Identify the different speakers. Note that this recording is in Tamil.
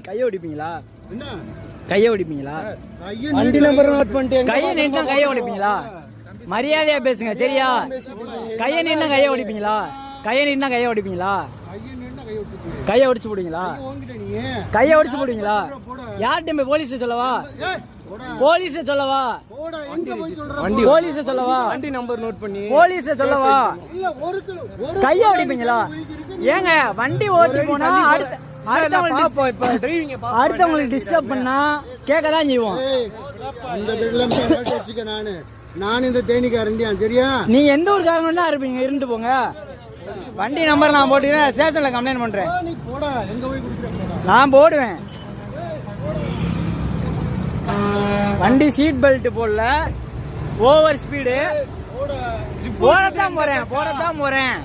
Speaker 1: கையை ஒடிப்பீங்களா? கையை ஒடிப்பீங்களா?
Speaker 2: வண்டி நம்பர் நோட் பண்ணிட்டு
Speaker 1: கையை நின்னா கையை ஒடிப்பீங்களா? மரியாதையா பேசுங்க சரியா? கையை நின்னா கையை ஒடிப்பீங்களா? கையை நின்னா கையை ஒடிப்பீங்களா? கையை ஒடிச்சு போடுவீங்களா? கையை ஒடிச்சு போடுவீங்களா? யார்கிட்ட போலீஸ் சொல்லவா? போலீஸ் சொல்லவா? போலீஸ் சொல்லவா?
Speaker 2: வண்டி நம்பர் நோட் பண்ணி
Speaker 1: போலீஸ் சொல்லவா? கையை ஒடிப்பீங்களா? ஏங்க வண்டி ஓட்டி போனா அடுத்தவங்களுக்கு டிஸ்டர்ப் பண்ணா கேட்கதான் செய்வோம்.
Speaker 2: நான் இந்த தேனிக்காரன் சரியா?
Speaker 1: நீங்க எந்த ஒரு காரணம் இருப்பீங்க இருந்துட்டு போங்க. வண்டி நம்பர் நான் போட்டுக்கிறேன், ஸ்டேஷன்ல கம்ப்ளைண்ட் பண்றேன். நான் போடுவேன். வண்டி சீட் பெல்ட் போடல, ஓவர் ஸ்பீடு. போடத்தான் போறேன்.